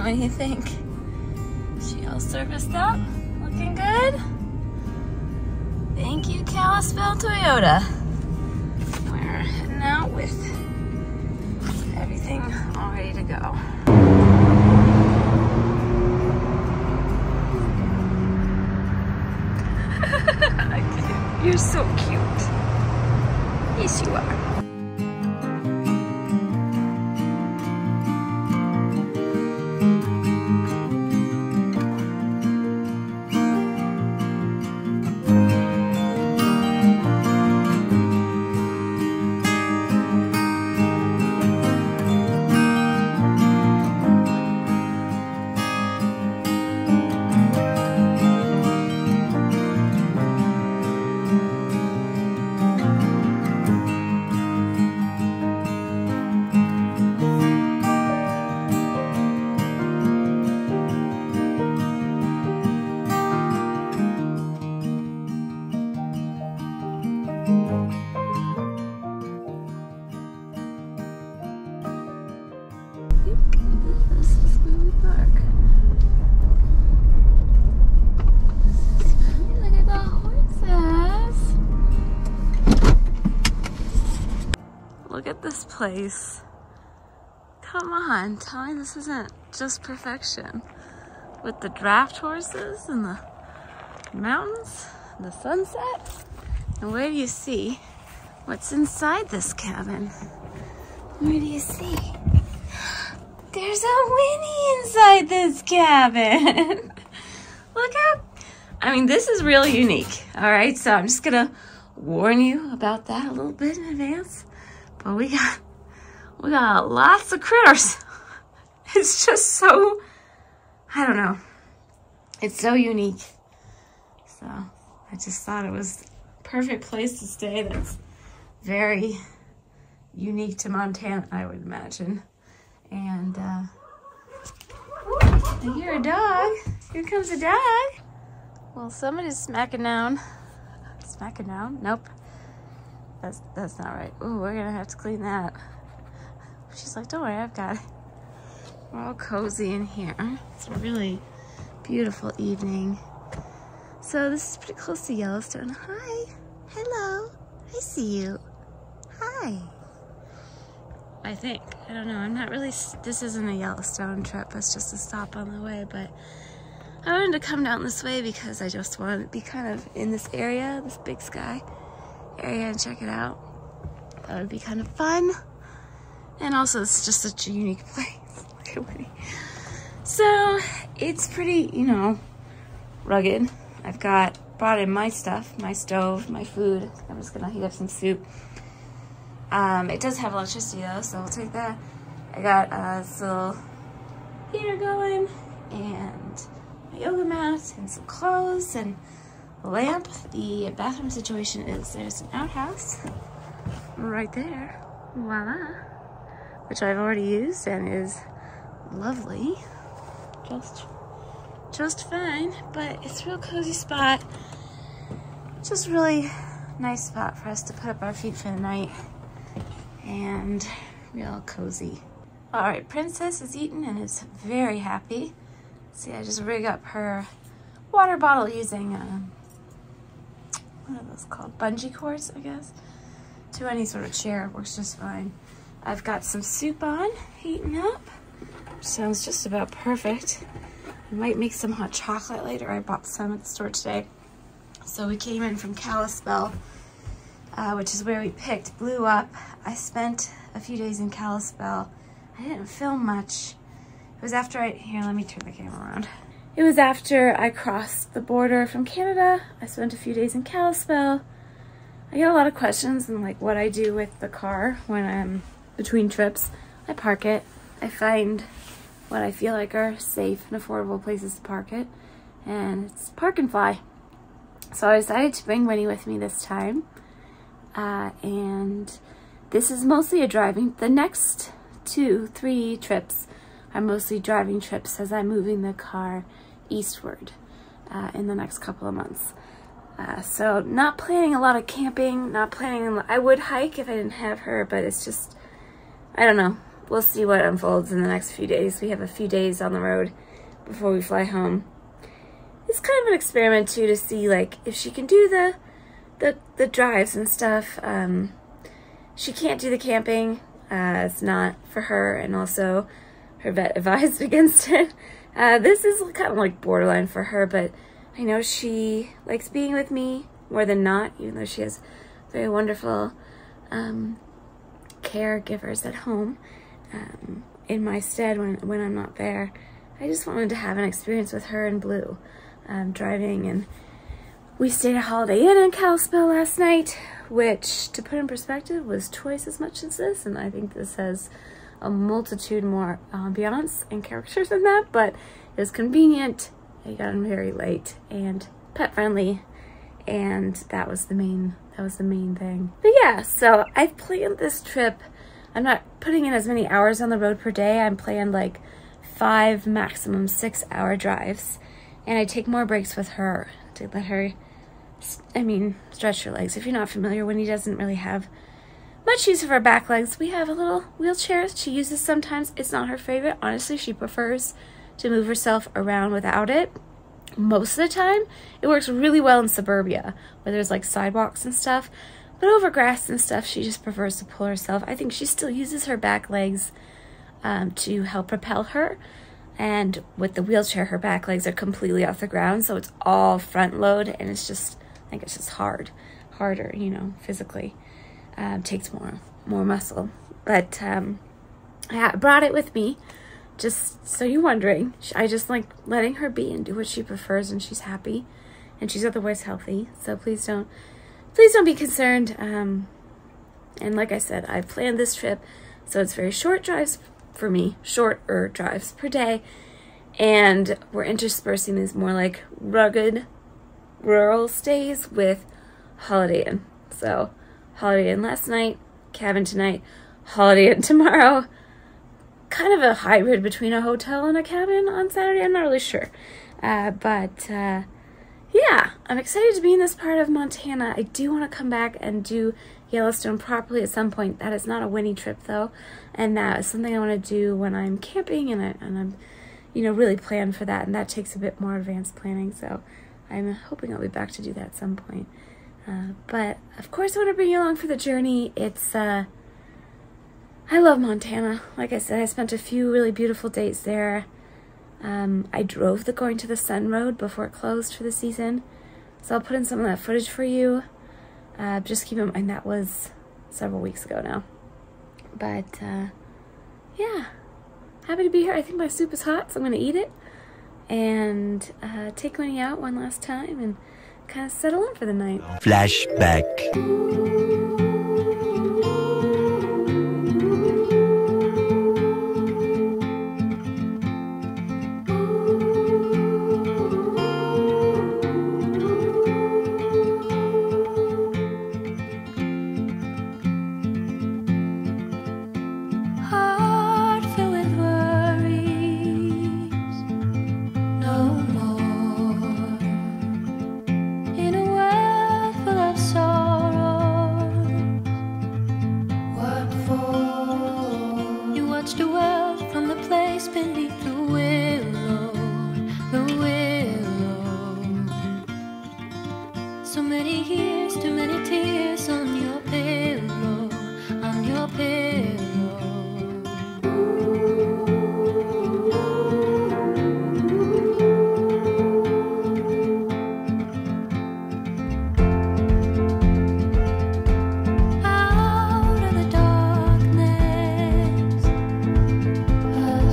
What do you think? She all serviced up? Looking good? Thank you, Kalispell Toyota. We're heading out with everything all ready to go. You're so cute. Yes, you are. This is where we park. Look at the horses. Look at this place. Come on, tell me this isn't just perfection. With the draft horses and the mountains, and the sunset. And where do you see what's inside this cabin? Where do you see? There's a Winnie inside this cabin. Look how, I mean, this is really unique. All right, so I'm just gonna warn you about that a little bit in advance. But we got lots of critters. It's just so, I don't know. It's so unique. So I just thought it was the perfect place to stay. That's very unique to Montana, I would imagine. And I hear a dog. Here comes a dog. Well, somebody's smacking down. Smacking down? Nope. That's not right. Ooh, we're gonna have to clean that. She's like, don't worry, I've got it. We're all cozy in here. It's a really beautiful evening. So this is pretty close to Yellowstone. Hi. Hello. I see you. Hi. I think. I don't know. I'm not really, this isn't a Yellowstone trip. It's just a stop on the way, but I wanted to come down this way because I just wanted to be kind of in this area, this Big Sky area, and check it out. That would be kind of fun. And also it's just such a unique place. Look at Winnie. So it's pretty, you know, rugged. I've brought in my stuff, my stove, my food. I'm just gonna heat up some soup. It does have electricity though, so we'll take that. I got this little heater going, and my yoga mat, and some clothes, and a lamp. The bathroom situation is there's an outhouse right there, voila, which I've already used and is lovely, just fine. But it's a real cozy spot, just really nice spot for us to put up our feet for the night. And real cozy. All right, Princess is eating and is very happy. See, I just rig up her water bottle using, what are those called? Bungee cords, I guess. To any sort of chair, works just fine. I've got some soup on, heating up. Sounds just about perfect. I might make some hot chocolate later. I bought some at the store today. So we came in from Kalispell, which is where we picked Blue up. I spent a few days in Kalispell. I didn't film much. It was after here, let me turn the camera around. It was after I crossed the border from Canada. I spent a few days in Kalispell. I get a lot of questions on like what I do with the car when I'm between trips. I park it. I find what I feel like are safe and affordable places to park it. And it's park and fly. So I decided to bring Winnie with me this time. And this is mostly a driving. The next 2-3 trips are mostly driving trips as I'm moving the car eastward in the next couple of months. So not planning a lot of camping, not planning, I would hike if I didn't have her, but it's just, I don't know. we'll see what unfolds in the next few days. We have a few days on the road before we fly home. It's kind of an experiment too, to see like if she can do the drives and stuff. She can't do the camping. It's not for her, and also her vet advised against it. This is kind of like borderline for her, but I know she likes being with me more than not, even though she has very wonderful caregivers at home in my stead when I'm not there. I just wanted to have an experience with her and Blue driving, and we stayed at Holiday Inn in Kalispell last night, which, to put in perspective, was twice as much as this, and I think this has a multitude more ambiance and characters than that, but it was convenient. I got in very late and pet friendly, and that was the main thing. But yeah, so I've planned this trip. I'm not putting in as many hours on the road per day. I'm planned like 5, maximum 6 hour drives, and I take more breaks with her to let her, stretch her legs. If you're not familiar, Winnie doesn't really have much use of her back legs. We have a little wheelchair she uses sometimes. It's not her favorite. Honestly, she prefers to move herself around without it. Most of the time, it works really well in suburbia, where there's like sidewalks and stuff. But over grass and stuff, she just prefers to pull herself. I think she still uses her back legs to help propel her. And with the wheelchair, her back legs are completely off the ground, so it's all front load, and it's just, I think it's just harder, physically. Takes more muscle. But I brought it with me, just so you're wondering. I just like letting her be and do what she prefers, and she's happy, and she's otherwise healthy. So please don't be concerned. And like I said, I planned this trip, so it's very short drives for me, shorter drives per day, and we're interspersing these more like rugged rural stays with Holiday Inn. So Holiday Inn last night, cabin tonight, Holiday Inn tomorrow. Kind of a hybrid between a hotel and a cabin on Saturday. I'm not really sure. Yeah, I'm excited to be in this part of Montana. I do want to come back and do Yellowstone properly at some point. That is not a Winnie trip though, and that is something I want to do when I'm camping, and I'm really planned for that, and that takes a bit more advanced planning, so I'm hoping I'll be back to do that at some point. But of course I want to bring you along for the journey. It's I love Montana. Like I said, I spent a few really beautiful days there. I drove the Going to the Sun Road before it closed for the season, so I'll put in some of that footage for you. Just keep in mind that was several weeks ago now. But yeah, happy to be here. I think my soup is hot, so I'm gonna eat it and take Winnie out one last time and kind of settle in for the night. Flashback.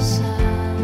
Sun.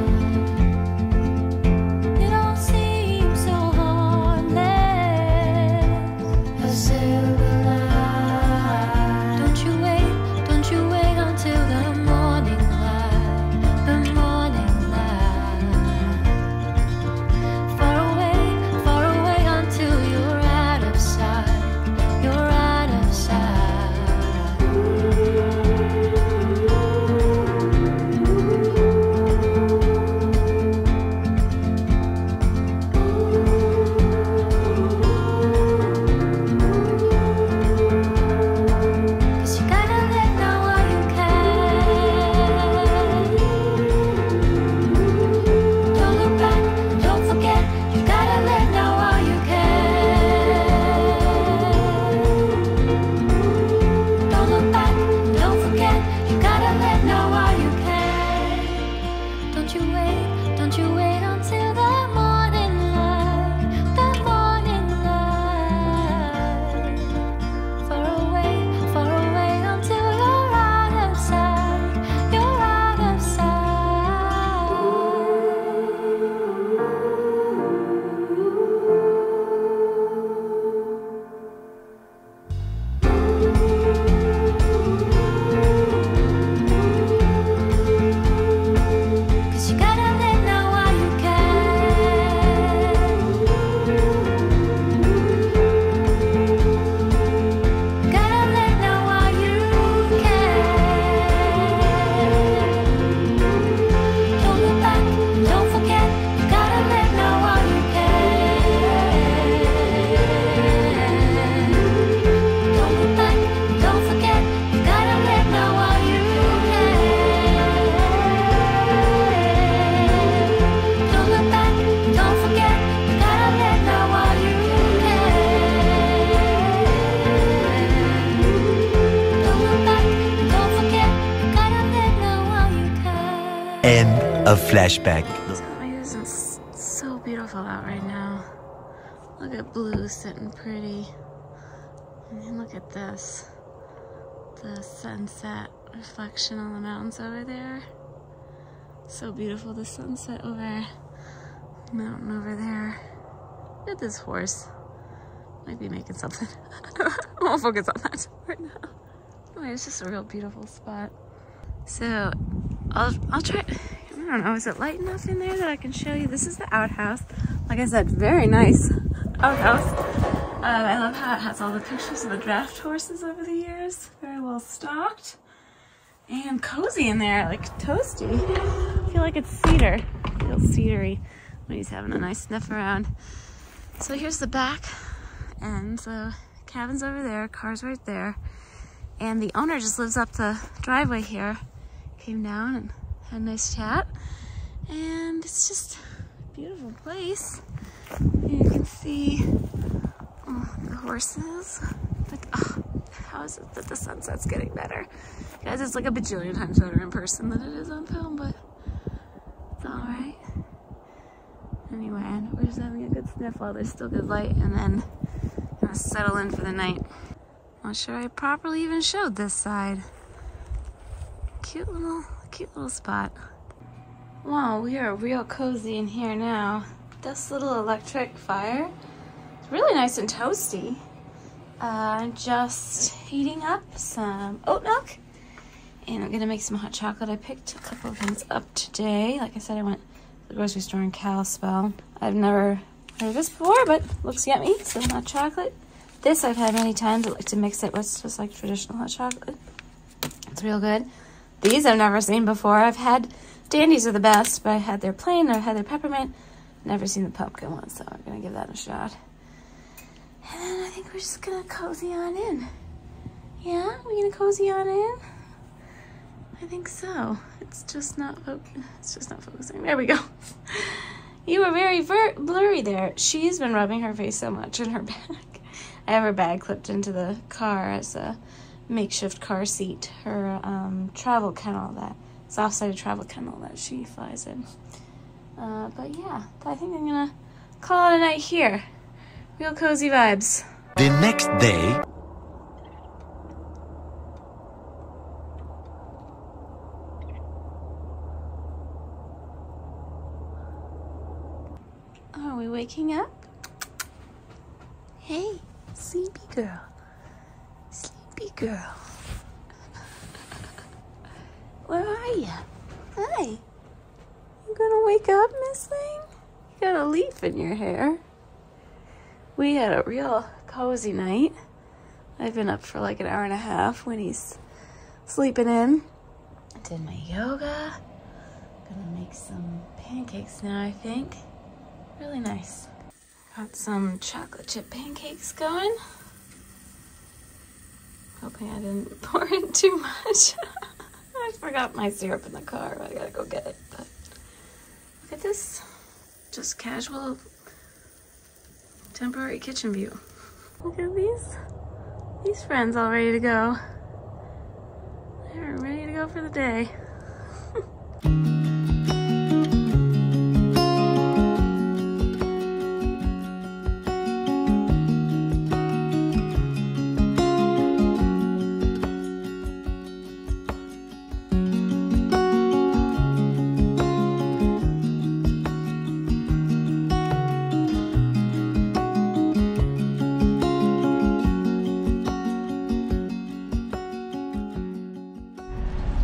End of flashback. It isn't so beautiful out right now. Look at blue sitting pretty. And then look at this. The sunset reflection on the mountains over there. So beautiful, the sunset over the mountain over there. Look at this horse. Might be making something. I won't focus on that right now. Anyway, it's just a real beautiful spot. So I'll try. I don't know, is it light enough in there that I can show you? This is the outhouse. Like I said, very nice outhouse. I love how it has all the pictures of the draft horses over the years. Very well stocked. And cozy in there, like toasty. I feel like it's cedar. It feels cedary when he's having a nice sniff around. So here's the back. And so cabin's over there, car's right there. And the owner just lives up the driveway here. Came down and had a nice chat. And it's just a beautiful place. And you can see the horses. Like, oh, how is it that the sunset's getting better? Guys, it's like a bajillion times better in person than it is on film, but it's all right. Anyway, we're just having a good sniff while there's still good light, and then gonna settle in for the night. Not sure I properly even showed this side. Cute little spot. Wow, we are real cozy in here now. This little electric fire. It's really nice and toasty. Just heating up some oat milk. And I'm gonna make some hot chocolate. I picked a couple of things up today. Like I said, I went to the grocery store in Kalispell. I've never heard of this before, but looks yummy. Some hot chocolate. This I've had many times. I like to mix it with just like traditional hot chocolate. It's real good. These I've never seen before. I've had Dandies are the best, but I had their plain, I've had their peppermint. Never seen the pumpkin one, so I'm gonna give that a shot. And then I think we're just gonna cozy on in. Yeah, we're gonna cozy on in. I think so. It's just not focusing. There we go. You were very blurry there. She's been rubbing her face so much in her bag. I have her bag clipped into the car as a makeshift car seat. Her travel kennel, that soft-sided travel kennel that she flies in. But yeah, I think I'm gonna call it a night here. Real cozy vibes. The next day. Are we waking up? Hey, sleepy girl. Sleepy girl. Where are you? Hi. You gonna wake up, Miss Thing? You got a leaf in your hair. We had a real cozy night. I've been up for like an hour and a half when he's sleeping in. I did my yoga. Gonna make some pancakes now, I think. Really nice. Got some chocolate chip pancakes going. Hoping I didn't pour in too much. I forgot my syrup in the car. I gotta go get it. But look at this. Just casual, temporary kitchen view. Look at these friends all ready to go. They're ready to go for the day.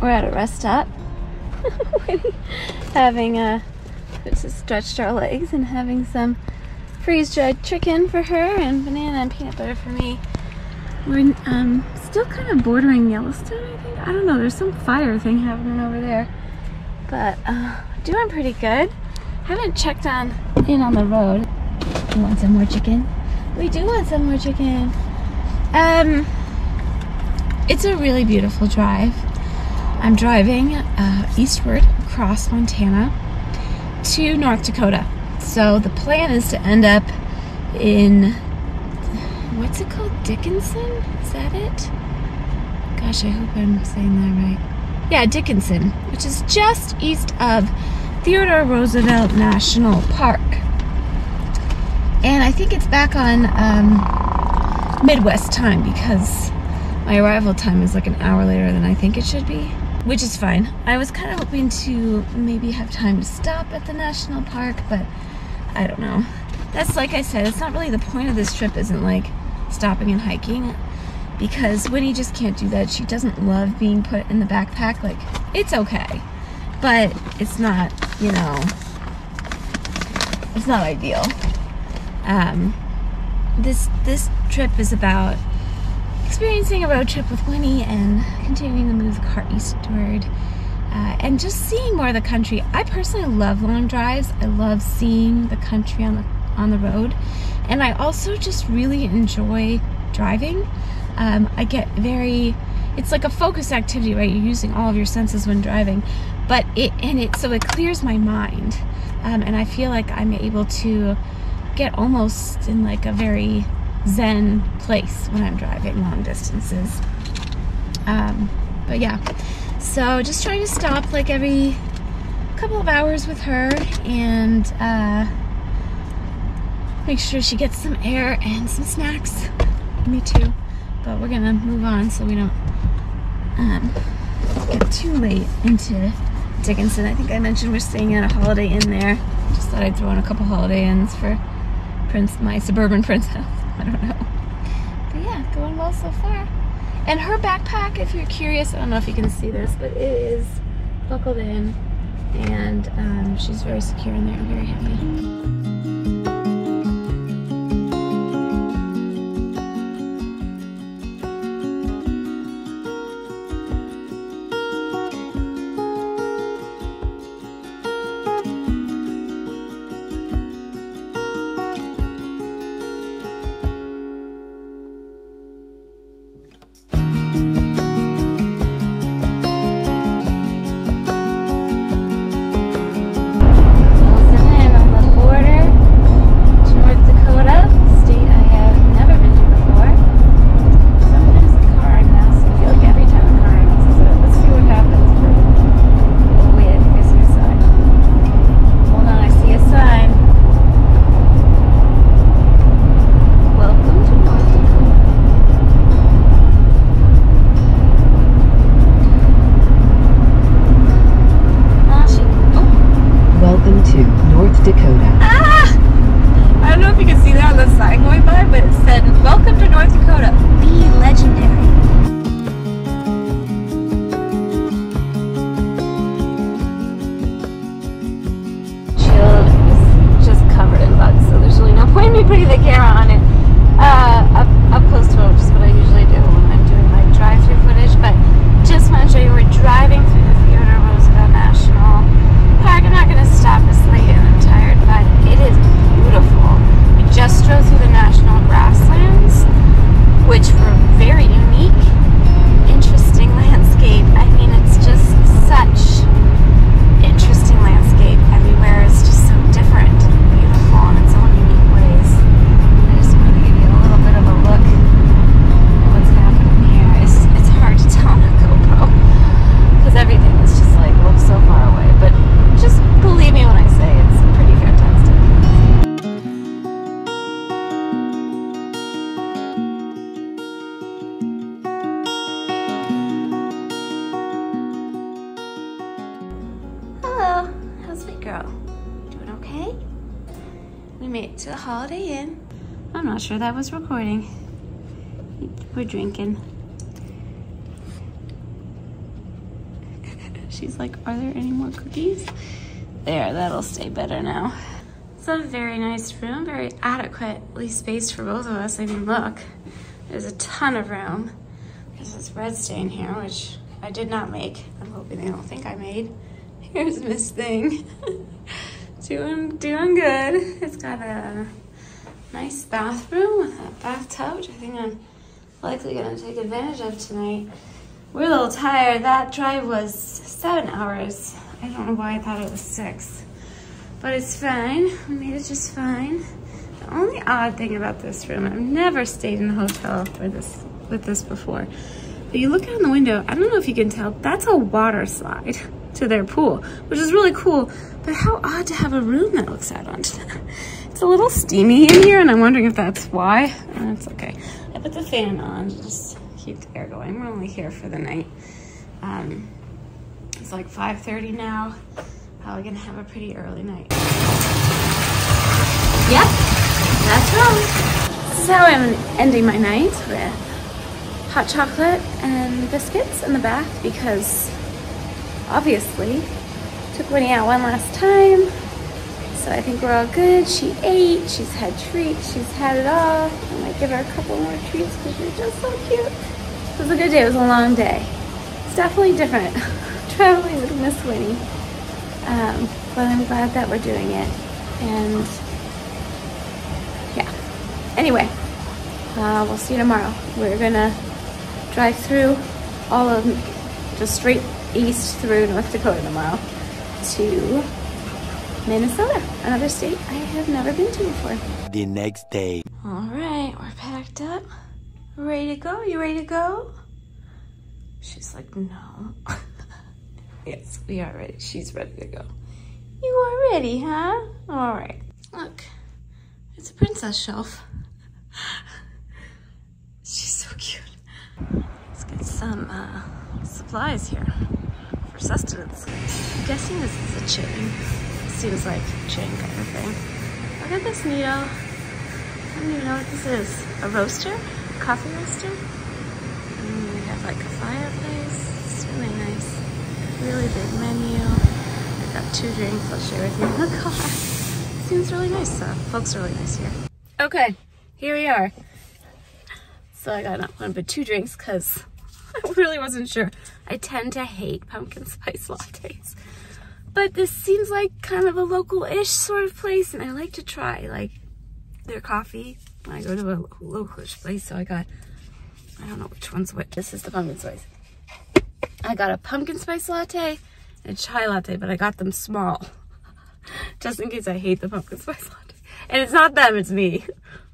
We're at a rest stop, having just stretched our legs and having some freeze-dried chicken for her and banana and peanut butter for me. We're still kind of bordering Yellowstone, I think. I don't know, there's some fire thing happening over there, but doing pretty good. Haven't checked in on the road. You want some more chicken? We do want some more chicken. It's a really beautiful drive. I'm driving eastward across Montana to North Dakota. So the plan is to end up in, what's it called? Dickinson? Is that it? Gosh, I hope I'm saying that right. Yeah, Dickinson, which is just east of Theodore Roosevelt National Park. And I think it's back on Midwest time because my arrival time is like an hour later than I think it should be, which is fine. I was kind of hoping to maybe have time to stop at the national park, but I don't know. That's, like I said, it's not really the point of this trip, isn't like stopping and hiking, because Winnie just can't do that. She doesn't love being put in the backpack. Like, it's okay, but it's not, you know, it's not ideal. This trip is about experiencing a road trip with Winnie and continuing to move the car eastward, and just seeing more of the country. I personally love long drives. I love seeing the country on the road, and I also just really enjoy driving. I get it's like a focused activity, right? You're using all of your senses when driving, but so it clears my mind, and I feel like I'm able to get almost in like a very zen place when I'm driving long distances. But yeah, so just trying to stop like every couple of hours with her and make sure she gets some air and some snacks. Me too. But we're gonna move on so we don't get too late into Dickinson. I think I mentioned we're staying at a Holiday Inn there. Just thought I'd throw in a couple Holiday Inns for my suburban princess. I don't know. But yeah, going well so far. And her backpack, if you're curious, I don't know if you can see this, but it is buckled in, and she's very secure in there. I'm very happy. To the Holiday Inn. I'm not sure that was recording. We're drinking. She's like, are there any more cookies? There, that'll stay better now. It's a very nice room, very adequately spaced for both of us. I mean, look, there's a ton of room. There's this red stain here, which I did not make. I'm hoping they don't think I made. Here's Miss Thing. Doing good. It's got a nice bathroom with a bathtub, which I think I'm likely gonna take advantage of tonight. We're a little tired. That drive was 7 hours. I don't know why I thought it was 6, but it's fine. We made it just fine. The only odd thing about this room, I've never stayed in a hotel with this before, But you look out the window, I don't know if you can tell, that's a water slide to their pool, which is really cool. But how odd to have a room that looks out onto that. It's a little steamy in here, and I'm wondering if that's why. It's okay. I put the fan on, just keep the air going. We're only here for the night. It's like 5:30 now. Probably gonna have a pretty early night. Yep, that's right. This is how I'm ending my night, with hot chocolate and biscuits in the bath, because obviously took Winnie out one last time. So I think we're all good. She ate, she's had treats, she's had it all. I might give her a couple more treats because she's just so cute. It was a good day, it was a long day. It's definitely different traveling with Miss Winnie. But I'm glad that we're doing it. And yeah, anyway, we'll see you tomorrow. We're gonna drive through all of, just straight east through North Dakota tomorrow to Minnesota, another state I have never been to before. The next day. All right, we're packed up. Ready to go? You ready to go? She's like, no. Yes, we are ready. She's ready to go. You are ready, huh? All right. Look, it's a princess shelf. She's so cute. Let's get some supplies here for sustenance. I'm guessing this is a chain. Seems like chain kind of thing. Look at this neato. I don't even know what this is. A roaster? A coffee roaster? And we have like a fireplace. It's really nice. Really big menu. I got 2 drinks I'll share with you in the car. Seems really nice. Folks are really nice here. Okay, here we are. So I got not 1 but 2 drinks because I really wasn't sure. I tend to hate pumpkin spice lattes. But this seems like kind of a local-ish sort of place, and I like to try like their coffee when I go to a local-ish place. So I got, I don't know which one's what. This is the pumpkin spice. I got a pumpkin spice latte and a chai latte, but I got them small, just in case I hate the pumpkin spice latte. And it's not them, it's me.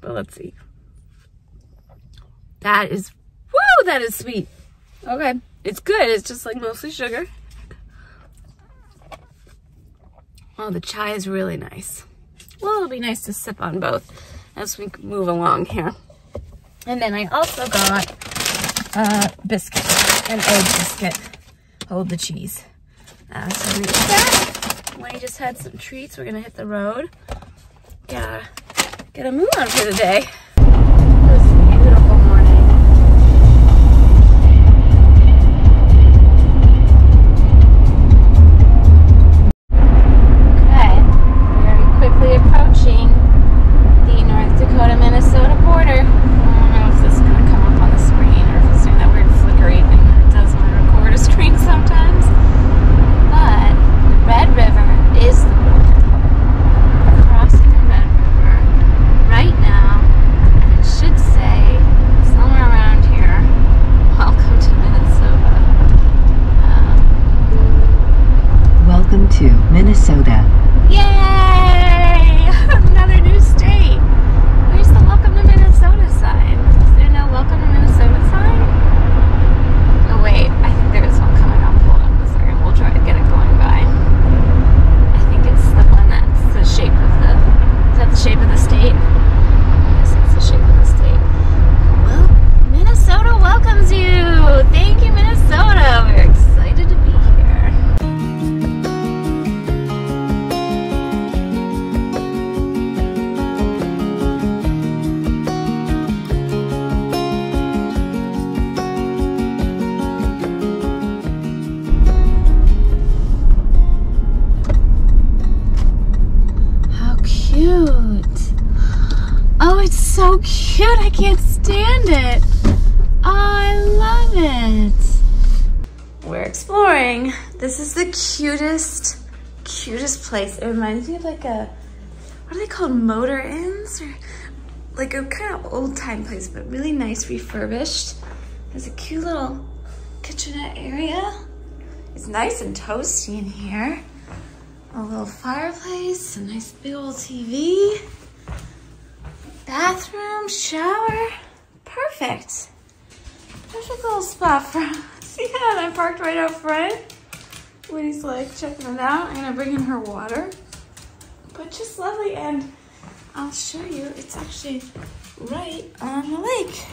But let's see. That is, woo, that is sweet. Okay, it's good. It's just like mostly sugar. Oh, the chai is really nice. Well, it'll be nice to sip on both as we move along here. And then I also got a biscuit, an egg biscuit. Hold the cheese. So I'm gonna eat that. Winnie just had some treats. We're gonna hit the road. Get a move on for the day. It was a beautiful morning. Approaching the North Dakota-Minnesota border. I don't know if this is going to come up on the screen or if it's doing that weird flickery thing that it does when I record a screen sometimes. But the Red River is the border. We're crossing the Red River right now. It should say somewhere around here, welcome to Minnesota. Welcome to Minnesota. Yay! Another new state. Where's the welcome to Minnesota sign? Is there no welcome to Minnesota sign? Oh wait, I think there is one coming up. Hold on a second. We'll try to get it going by. I think it's the one that's the shape of the, is that the shape of the state? Yes, it's the shape of the state. Well, Minnesota welcomes you. Thank you, Minnesota. We're excited to be here. Oh, it's so cute. I can't stand it. Oh, I love it. We're exploring. This is the cutest place. It reminds me of like a, what are they called? Motor inns? Or like a kind of old time place, but really nice, refurbished. There's a cute little kitchenette area. It's nice and toasty in here. A little fireplace, a nice big old TV. Bathroom, shower, perfect. Perfect little spot for us. Yeah, and I parked right out front. Winnie's like checking it out. I'm gonna bring in her water. But just lovely, and I'll show you. It's actually right on the lake.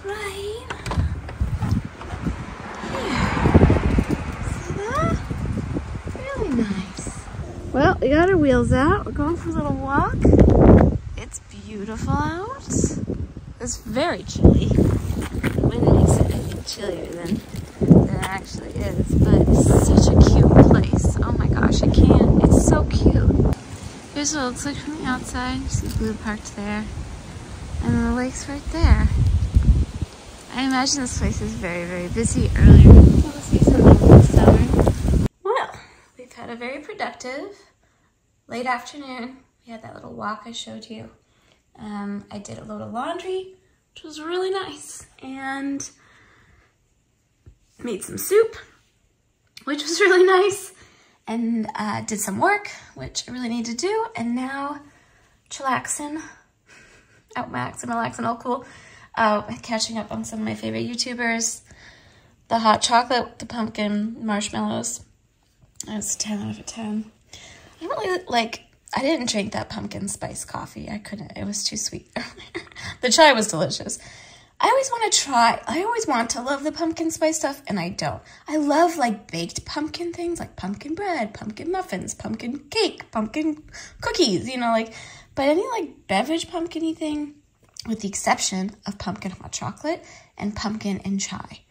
Right here. See that? Really nice. Well, we got our wheels out. We're going for a little walk. It's beautiful out. It's very chilly. The wind makes it, I think, chillier than it actually is. But it's such a cute place. Oh my gosh, I can't. It's so cute. Here's what it looks like from the outside. You see Blue parked there. And then the lake's right there. I imagine this place is very, very busy earlier in the season than the summer. Well, we've had a very productive late afternoon. We had that little walk I showed you. I did a load of laundry, which was really nice, and made some soup, which was really nice, and did some work, which I really need to do, and now chillaxing, outmaxing, relaxing, all cool, catching up on some of my favorite YouTubers, the hot chocolate, the pumpkin marshmallows. It's 10 out of 10. I really I didn't drink that pumpkin spice coffee. I couldn't. It was too sweet. The chai was delicious. I always want to love the pumpkin spice stuff, and I don't. I love like baked pumpkin things, like pumpkin bread, pumpkin muffins, pumpkin cake, pumpkin cookies, you know, like, but any like beverage pumpkin-y thing, with the exception of pumpkin hot chocolate and pumpkin and chai.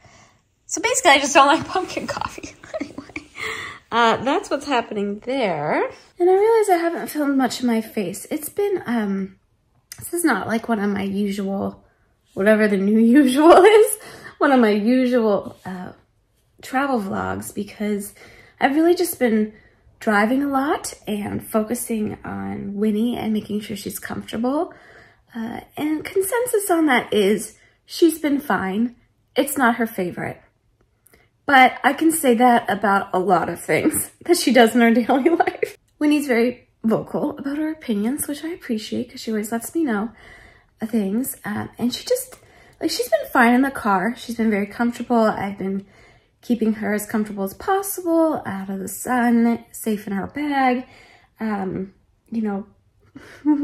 So basically, I just don't like pumpkin coffee. Anyway, that's what's happening there. And I realize I haven't filmed much of my face. It's been, this is not like one of my usual, whatever the new usual is, one of my usual travel vlogs, because I've really just been driving a lot and focusing on Winnie and making sure she's comfortable. And consensus on that is she's been fine. It's not her favorite. But I can say that about a lot of things that she does in her daily life. Winnie's very vocal about her opinions, which I appreciate because she always lets me know things. And she just, like, she's been fine in the car. She's been very comfortable. I've been keeping her as comfortable as possible, out of the sun, safe in her bag, you know,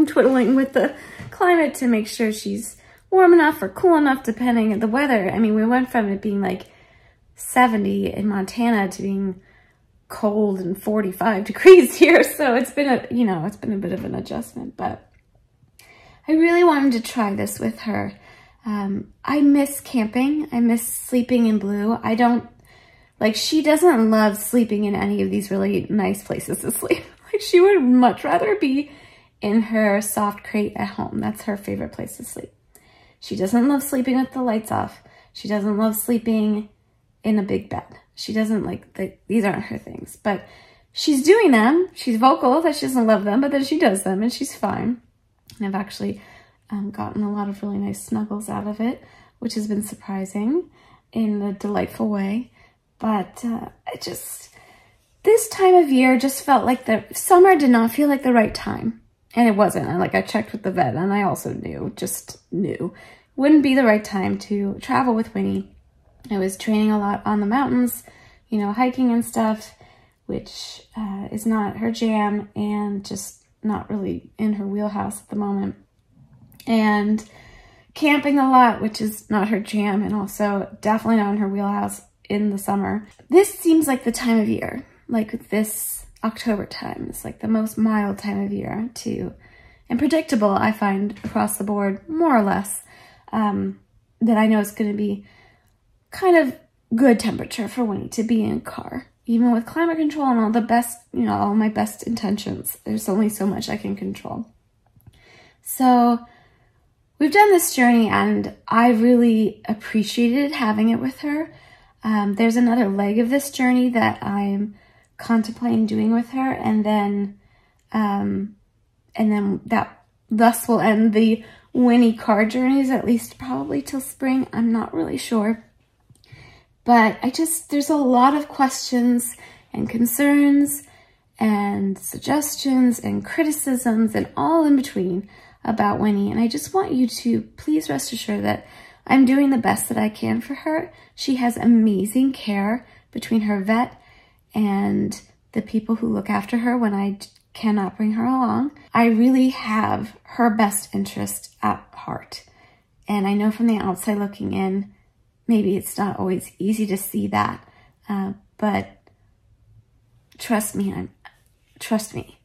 twiddling with the climate to make sure she's warm enough or cool enough depending on the weather. I mean, we went from it being like 70 in Montana to being cold and 45 degrees here. So it's been a, you know, it's been a bit of an adjustment, but I really wanted to try this with her. I miss camping. I miss sleeping in Blue. I don't, like, she doesn't love sleeping in any of these really nice places to sleep. Like, she would much rather be in her soft crate at home. That's her favorite place to sleep. She doesn't love sleeping with the lights off. She doesn't love sleeping in a big bed. She doesn't like, these aren't her things, but she's doing them. She's vocal that she doesn't love them, but then she does them and she's fine. And I've actually gotten a lot of really nice snuggles out of it, which has been surprising in a delightful way. But this time of year just felt like the summer did not feel like the right time. And it wasn't. And like, I checked with the vet and I also just knew. Wouldn't be the right time to travel with Winnie. I was training a lot on the mountains, you know, hiking and stuff, which is not her jam and just not really in her wheelhouse at the moment. And camping a lot, which is not her jam and also definitely not in her wheelhouse in the summer. This seems like the time of year, like this October time. It's like the most mild time of year and predictable, I find, across the board, more or less, that I know it's going to be kind of good temperature for Winnie to be in a car. Even with climate control and all the best, you know, all my best intentions, there's only so much I can control. So we've done this journey and I really appreciated having it with her. There's another leg of this journey that I'm contemplating doing with her, and then that thus will end the Winnie car journeys, at least probably till spring. I'm not really sure. But there's a lot of questions and concerns and suggestions and criticisms and all in between about Winnie. And I just want you to please rest assured that I'm doing the best that I can for her. She has amazing care between her vet and the people who look after her when I cannot bring her along. I really have her best interest at heart. And I know from the outside looking in, maybe it's not always easy to see that, but trust me, trust me.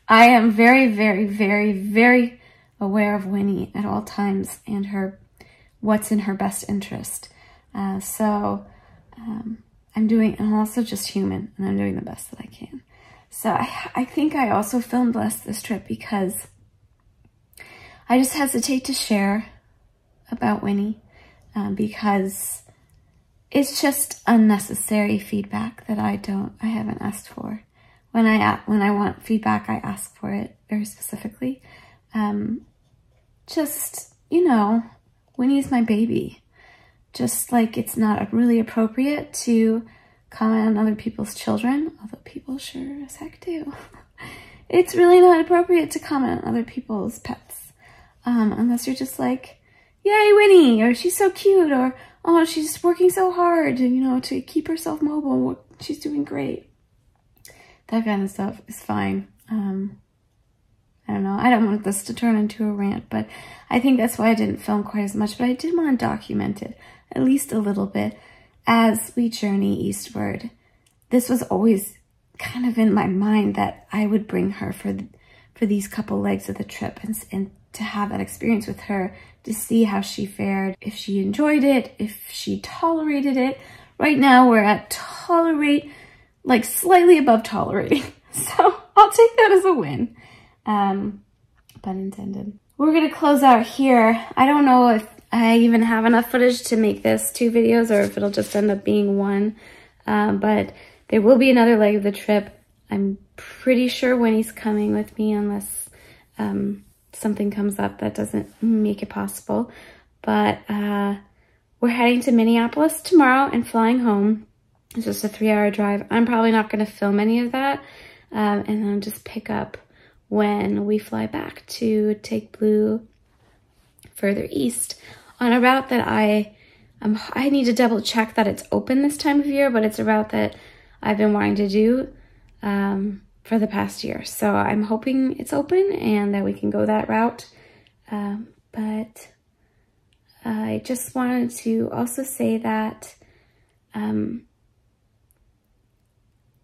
I am very, very, very, very aware of Winnie at all times and what's in her best interest. I'm also just human, and I'm doing the best that I can. So I think I also filmed less this trip because I just hesitate to share about Winnie because it's just unnecessary feedback that I haven't asked for. When I want feedback, I ask for it very specifically. Just, you know, Winnie's my baby. Just like it's not really appropriate to comment on other people's children, although people sure as heck do. It's really not appropriate to comment on other people's pets, unless you're just like, yay, Winnie, or she's so cute, or oh, she's working so hard, you know, to keep herself mobile. She's doing great. That kind of stuff is fine. I don't know. I don't want this to turn into a rant, but I think that's why I didn't film quite as much, but I did want to document it, at least a little bit, as we journey eastward. This was always kind of in my mind that I would bring her for these couple legs of the trip and to have that experience with her, to see how she fared, if she enjoyed it, if she tolerated it. Right now we're at tolerate, like slightly above tolerating. So I'll take that as a win. Pun intended. We're gonna close out here. I don't know if I even have enough footage to make this 2 videos or if it'll just end up being 1. But there will be another leg of the trip. I'm pretty sure Winnie's coming with me unless something comes up that doesn't make it possible. But we're heading to Minneapolis tomorrow and flying home. It's just a 3-hour drive. I'm probably not going to film any of that. And then just pick up when we fly back to take Blue further east on a route that I need to double check that it's open this time of year, but it's a route that I've been wanting to do for the past year. So I'm hoping it's open and that we can go that route. But I just wanted to also say that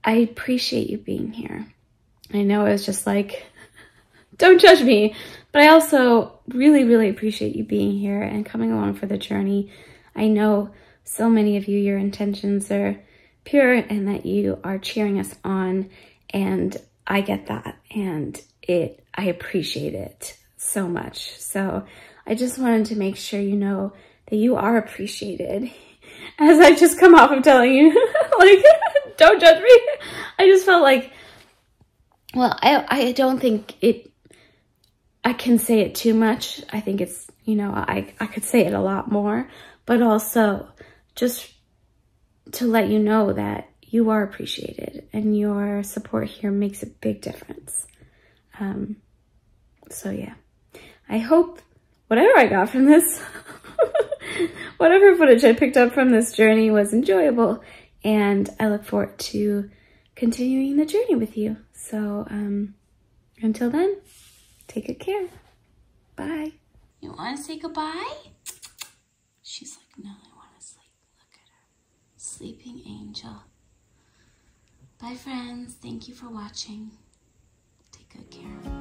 I appreciate you being here. I know it was just like, don't judge me, but I also really, really appreciate you being here and coming along for the journey. I know so many of you, your intentions are pure and that you are cheering us on, and I get that, and I appreciate it so much. So I just wanted to make sure you know that you are appreciated. As I just come off of telling you, like, don't judge me. I just felt like, well, I don't think I can say it too much. I think it's, you know, I could say it a lot more, but also just to let you know that you are appreciated and your support here makes a big difference. So yeah, I hope whatever I got from this, whatever footage I picked up from this journey was enjoyable, and I look forward to continuing the journey with you. So until then, take good care. Bye. You want to say goodbye? She's like, no, I want to sleep. Look at her. Sleeping angel. Bye, friends. Thank you for watching. Take good care.